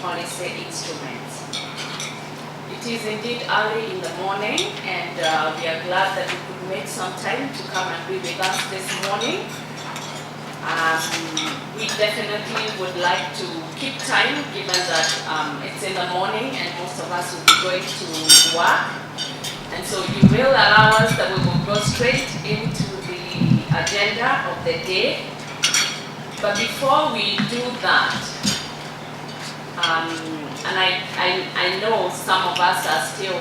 policy instruments. It is indeed early in the morning, and we are glad that you could make some time to come and be with us this morning. We definitely would like to keep time, given that it's in the morning and most of us will be going to work. And so you will allow us that we will go straight into the agenda of the day. But before we do that, and I know some of us are still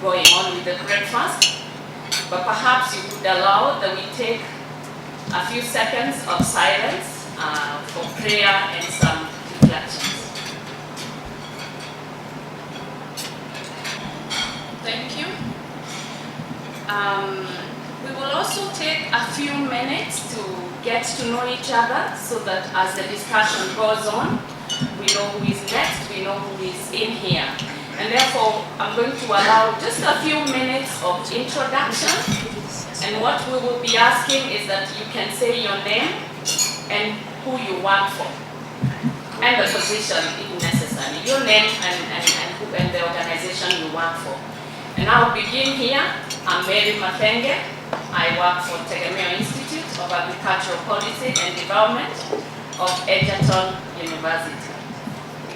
going on with the breakfast, but perhaps you would allow that we take a few seconds of silence for prayer and some reflections. Thank you. We will also take a few minutes to get to know each other so that as the discussion goes on, we know who is next, we know who is in here. And therefore, I'm going to allow just a few minutes of introduction. And what we will be asking is that you can say your name and who you work for, and the position if necessary. Your name and the organization you work for. And I'll begin here. I'm Mary Mafenge. I work for Tegemeo Institute of Agricultural Policy and Development of Egerton University.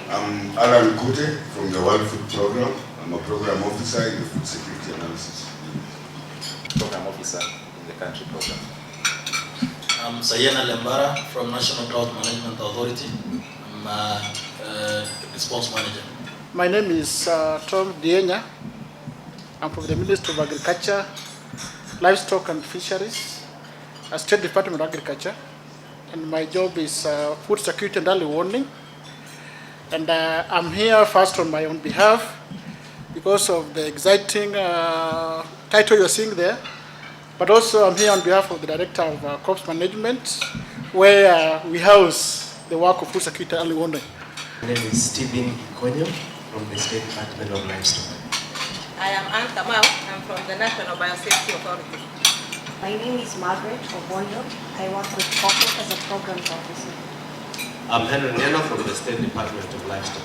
I'm Alan Kute from the World Food Program. I'm a program officer in the Food Security Analysis. Program officer in the country program. I'm Sayena Lembara from National Drought Management Authority. I'm a response manager. My name is Tom Dienya. I'm from the Ministry of Agriculture, Livestock and Fisheries, State Department of Agriculture, and my job is food security and early warning. And I'm here first on my own behalf because of the exciting title you're seeing there, but also I'm here on behalf of the Director of Crops Management, where we house the work of food security and early warning. My name is Stephen Ikonyo from the State Department of Livestock. I am Anne Kamau. I'm from the National Biosafety Authority. My name is Margaret Obondo. I work with Prof as a programs officer. I'm Henry Neno from the State Department of Livestock.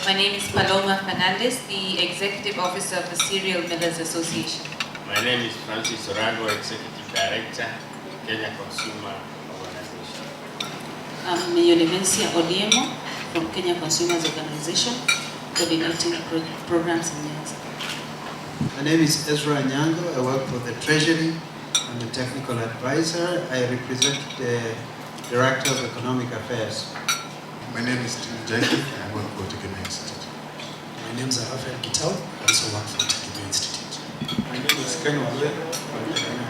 My name is Paloma Fernandez, the Executive Officer of the Cereal Millers Association. My name is Francis Orago, Executive Director, Kenya Consumer Organization. I'm Yonevencia Odiemo from Kenya Consumers Organization, coordinating programs in Nyanza. My name is Ezra Nyango. I work for the Treasury. I'm a technical advisor. I represent the Director of Economic Affairs. My name is Tim Jackie. I work for Tegemeo Institute. My name is Alfred. I also work for Tegemeo Institute. My name is Ken Wale from Tegemeo.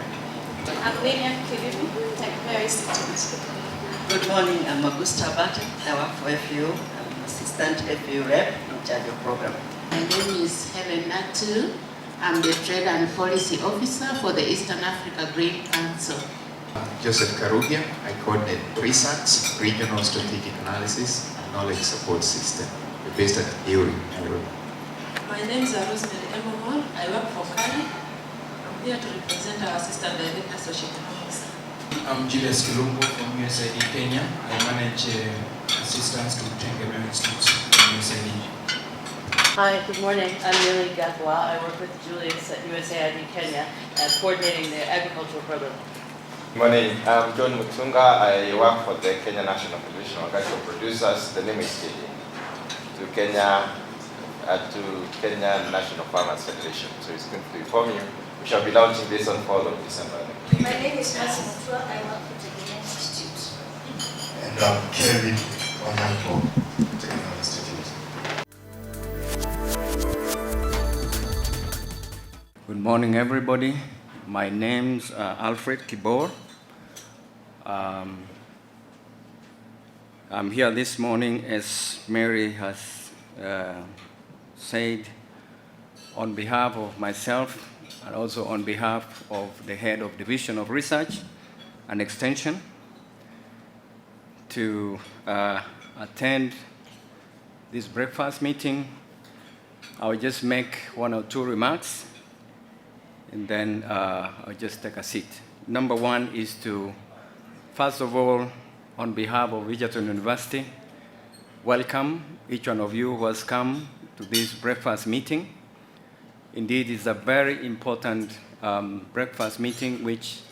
I'm Lilian Kibor, Tegemeo Institute. Good morning, I'm Augusta Bate. I work for FAO. I'm Assistant FAO Rep in charge of program. My name is Helen Natu. I'm the Trade and Policy Officer for the Eastern Africa Grain Council. Joseph Karugia. I coordinate research, regional strategic analysis, and knowledge support system. We're based at Euri, Nairobi. My name is Rosemary Emomor. I work for Kali. I'm here to represent our Assistant Director, Social Economics. I'm Julius Kilumbo from USAID Kenya. I manage assistance to Tegemeo Institute in USAID. Hi, good morning. I'm Lily Gathwa. I work with Julius at USAID Kenya, coordinating the agricultural program. Good morning. I'm John Mutunga. I work for the Kenya National Federation of Agricultural Producers. The name is KD. To Kenya National Farmers Federation. So it's going to inform you. We shall be launching this on 4th of December. My name is Mercy Mutua. I work for Tegemeo Institute. And I'm Kevin Onyanko, Tegemeo Institute. Good morning, everybody. My name's Alfred Kibor. I'm here this morning, as Mary has said, on behalf of myself and also on behalf of the head of Division of Research and Extension to attend this breakfast meeting. I'll just make one or two remarks and then I'll just take a seat. Number one is to, first of all, on behalf of Egerton University, welcome each one of you who has come to this breakfast meeting. Indeed, it's a very important breakfast meeting which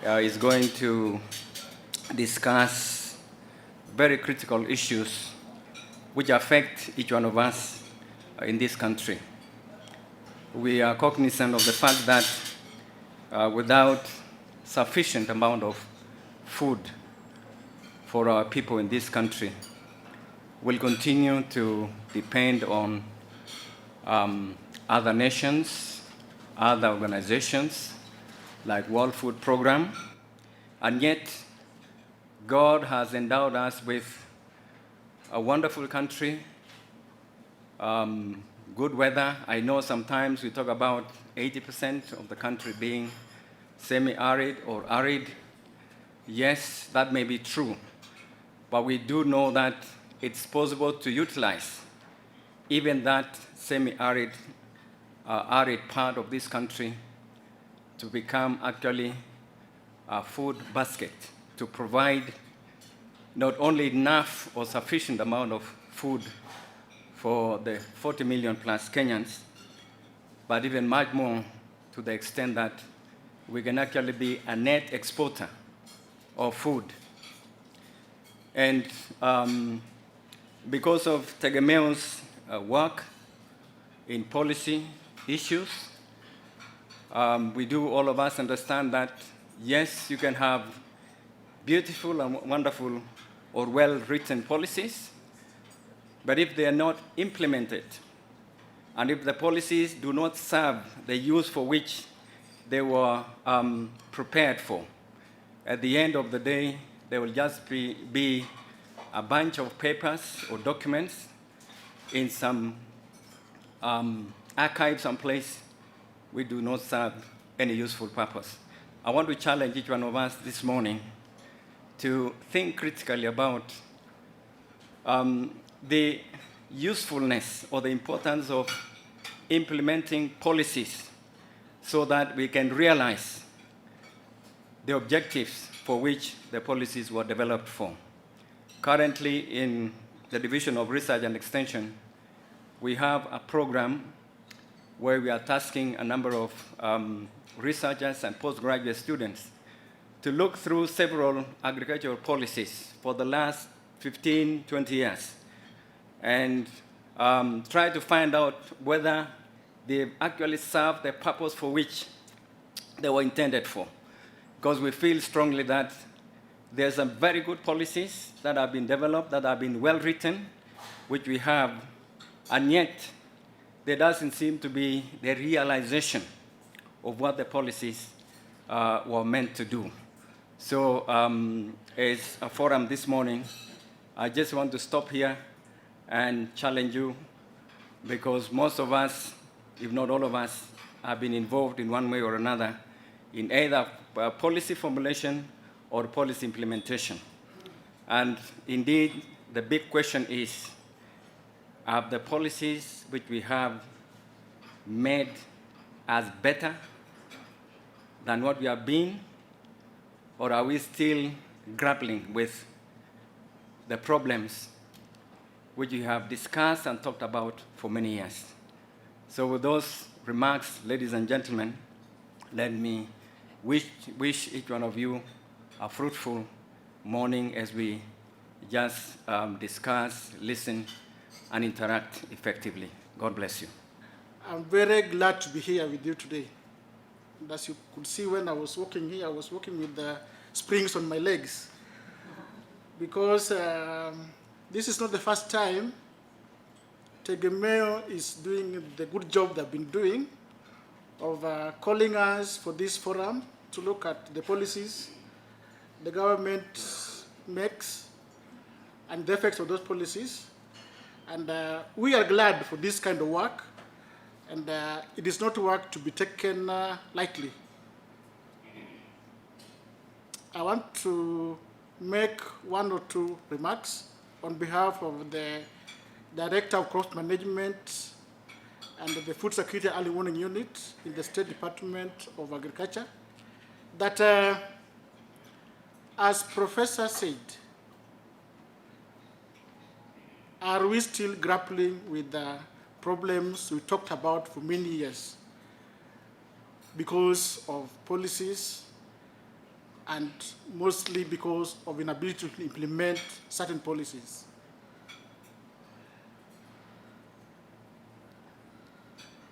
is going to discuss very critical issues which affect each one of us in this country. We are cognizant of the fact that without sufficient amount of food for our people in this country, we'll continue to depend on other nations, other organizations like World Food Program, and yet God has endowed us with a wonderful country, good weather. I know sometimes we talk about 80% of the country being semi-arid or arid. Yes, that may be true, but we do know that it's possible to utilize even that semi-arid arid part of this country to become actually a food basket, to provide not only enough or sufficient amount of food for the 40 million plus Kenyans, but even much more to the extent that we can actually be a net exporter of food. And because of Tegemeo's work in policy issues, we do, all of us, understand that, yes, you can have beautiful and wonderful or well-written policies, but if they are not implemented, and if the policies do not serve the use for which they were prepared for, at the end of the day, there will just be a bunch of papers or documents in some archive someplace which do not serve any useful purpose. I want to challenge each one of us this morning to think critically about the usefulness or the importance of implementing policies so that we can realize the objectives for which the policies were developed for. Currently, in the Division of Research and Extension, we have a program where we are tasking a number of researchers and postgraduate students to look through several agricultural policies for the last 15, 20 years and try to find out whether they actually serve the purpose for which they were intended for. Because we feel strongly that there's some very good policies that have been developed, that have been well written, which we have, and yet there doesn't seem to be the realization of what the policies were meant to do. So as a forum this morning, I just want to stop here and challenge you, because most of us, if not all of us, have been involved in one way or another in either policy formulation or policy implementation. And indeed, the big question is, have the policies which we have made us better than what we have been, or are we still grappling with the problems which we have discussed and talked about for many years? So with those remarks, ladies and gentlemen, let me wish each one of you a fruitful morning as we just discuss, listen, and interact effectively. God bless you. I'm very glad to be here with you today. And as you could see when I was walking here, I was walking with the springs on my legs. Because this is not the first time Tegemeo is doing the good job they've been doing of calling us for this forum to look at the policies the government makes and the effects of those policies. And we are glad for this kind of work, and it is not work to be taken lightly. I want to make one or two remarks on behalf of the Director of Crop Management and the Food Security Early Warning Unit in the State Department of Agriculture, that as Professor said, are we still grappling with the problems we talked about for many years because of policies and mostly because of inability to implement certain policies?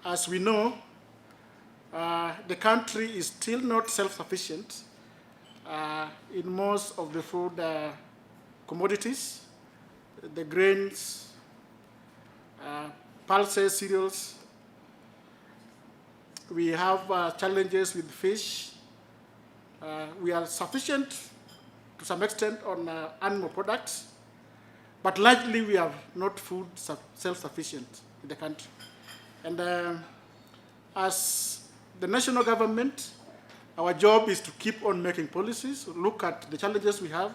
As we know, the country is still not self-sufficient in most of the food commodities, the grains, pulses, cereals. We have challenges with fish. We are sufficient to some extent on animal products, but largely we are not food self-sufficient in the country. And as the national government, our job is to keep on making policies, look at the challenges we have,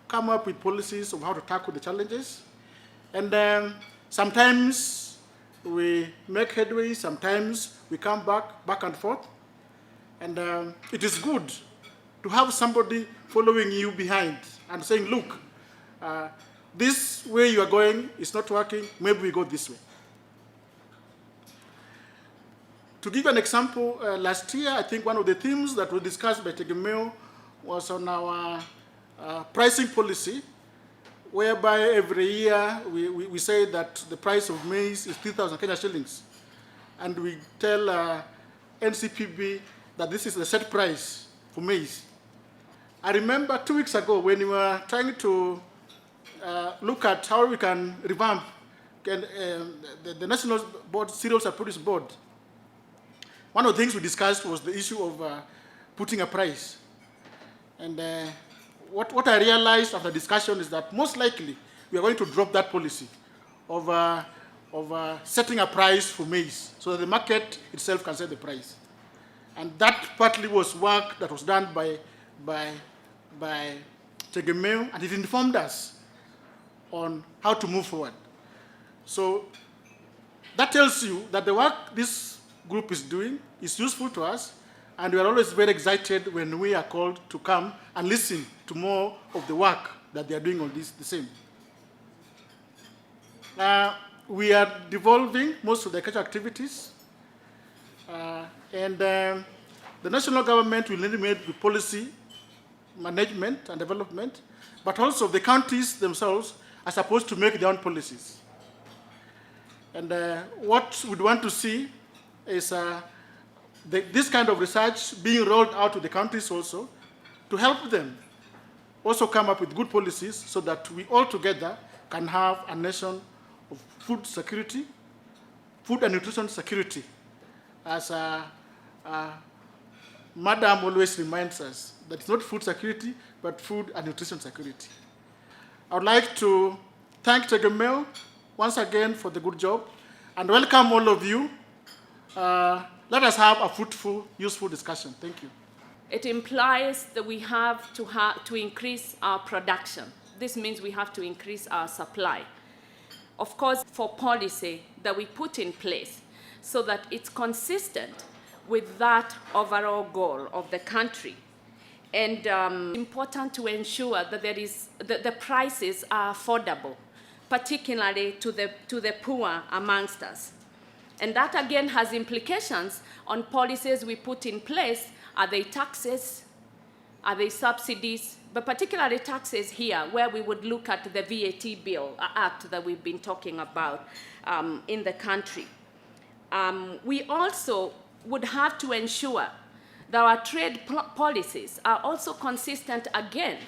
come up with policies of how to tackle the challenges. And sometimes we make headway, sometimes we come back and forth. And it is good to have somebody following you behind and saying, look, this way you are going is not working, maybe we go this way. To give an example, last year, I think one of the themes that was discussed by Tegemeo was on our pricing policy, whereby every year we say that the price of maize is 3,000 Kenya shillings. And we tell NCPB that this is the set price for maize. I remember 2 weeks ago when we were trying to look at how we can revamp the National Board, Cereals and Produce Board. One of the things we discussed was the issue of putting a price. And what I realized after discussion is that most likely we are going to drop that policy of setting a price for maize so that the market itself can set the price. And that partly was work that was done by Tegemeo, and it informed us on how to move forward. So that tells you that the work this group is doing is useful to us, and we are always very excited when we are called to come and listen to more of the work that they are doing on this, the same. We are devolving most of the cultural activities, and the national government will lead with policy management and development, but also the counties themselves are supposed to make their own policies. And what we'd want to see is this kind of research being rolled out to the countries also to help them also come up with good policies so that we all together can have a nation of food security, food and nutrition security, as Madam always reminds us that it's not food security, but food and nutrition security. I would like to thank Tegemeo once again for the good job and welcome all of you. Let us have a fruitful, useful discussion. Thank you. It implies that we have to increase our production. This means we have to increase our supply. Of course, for policy that we put in place so that it's consistent with that overall goal of the country. And important to ensure that the prices are affordable, particularly to the poor amongst us. And that again has implications on policies we put in place. Are they taxes? Are they subsidies? But particularly taxes here, where we would look at the VAT bill act that we've been talking about in the country. We also would have to ensure that our trade policies are also consistent again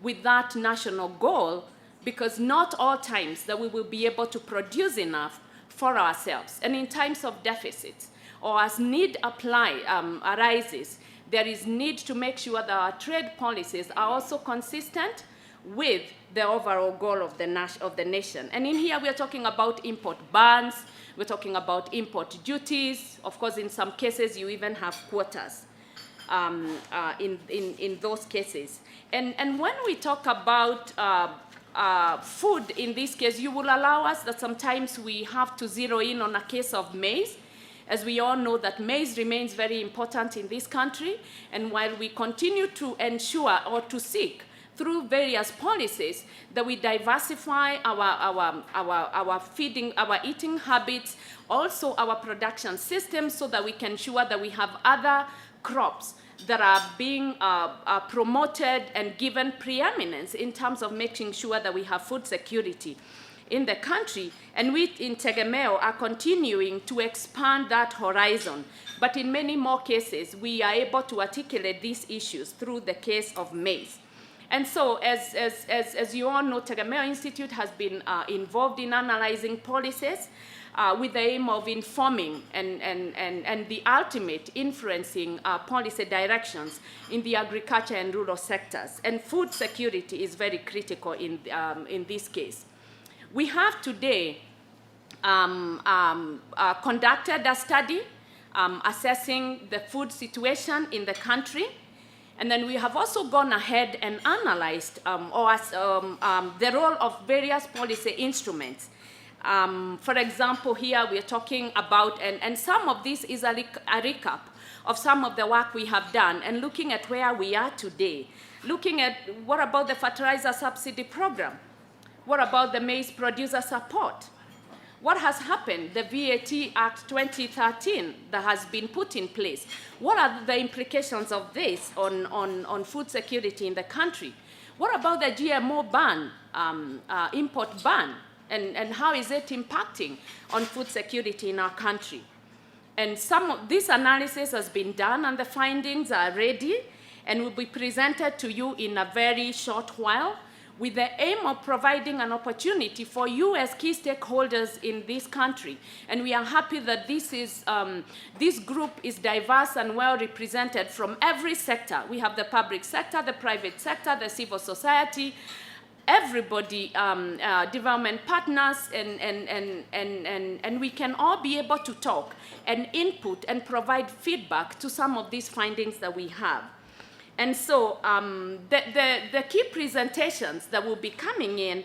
with that national goal, because not all times that we will be able to produce enough for ourselves. And in times of deficits, or as need arises, there is need to make sure that our trade policies are also consistent with the overall goal of the nation. And in here, we are talking about import bans, we're talking about import duties. Of course, in some cases, you even have quotas in those cases. And when we talk about food in this case, you will allow us that sometimes we have to zero in on a case of maize. As we all know that maize remains very important in this country, and while we continue to ensure or to seek through various policies that we diversify our feeding, our eating habits, also our production systems, so that we can ensure that we have other crops that are being promoted and given preeminence in terms of making sure that we have food security in the country. And we in Tegemeo are continuing to expand that horizon. But in many more cases, we are able to articulate these issues through the case of maize. And so, as you all know, Tegemeo Institute has been involved in analyzing policies with the aim of informing and the ultimate influencing policy directions in the agriculture and rural sectors. And food security is very critical in this case. We have today conducted a study assessing the food situation in the country. And then we have also gone ahead and analyzed the role of various policy instruments. For example, here we are talking about, and some of this is a recap of some of the work we have done, and looking at where we are today. Looking at what about the fertilizer subsidy program? What about the maize producer support? What has happened? The VAT Act 2013 that has been put in place. What are the implications of this on food security in the country? What about the GMO ban, import ban, and how is it impacting on food security in our country? And some of this analysis has been done, and the findings are ready and will be presented to you in a very short while, with the aim of providing an opportunity for you as key stakeholders in this country. And we are happy that this group is diverse and well represented from every sector. We have the public sector, the private sector, the civil society, everybody, development partners, and we can all be able to talk and input and provide feedback to some of these findings that we have. And so the key presentations that will be coming in,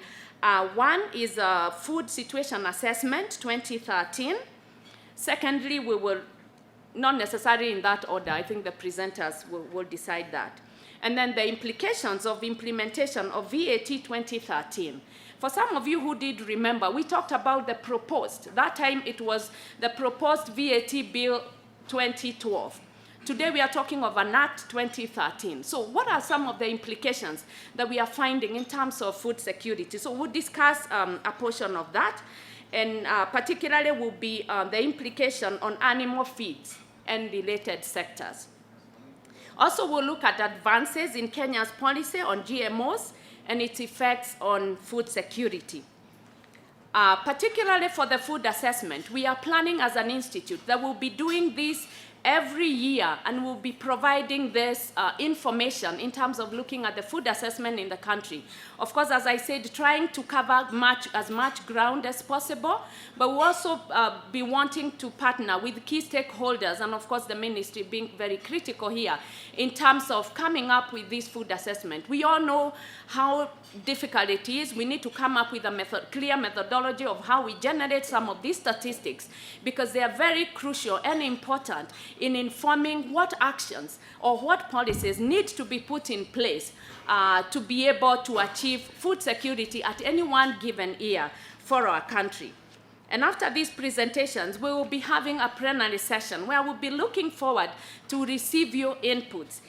one is a food situation assessment 2013. Secondly, we will, not necessarily in that order, I think the presenters will decide that. And then the implications of implementation of VAT 2013. For some of you who did remember, we talked about the proposed, that time it was the proposed VAT bill 2012. Today we are talking of an Act 2013. So what are some of the implications that we are finding in terms of food security? So we'll discuss a portion of that, and particularly will be the implication on animal feeds and related sectors. Also, we'll look at advances in Kenya's policy on GMOs and its effects on food security. Particularly for the food assessment, we are planning as an institute that we'll be doing this every year, and we'll be providing this information in terms of looking at the food assessment in the country. Of course, as I said, trying to cover as much ground as possible, but we'll also be wanting to partner with key stakeholders, and of course the ministry being very critical here in terms of coming up with this food assessment. We all know how difficult it is. We need to come up with a clear methodology of how we generate some of these statistics, because they are very crucial and important in informing what actions or what policies need to be put in place to be able to achieve food security at any one given year for our country. And after these presentations, we will be having a plenary session where we'll be looking forward to receive your inputs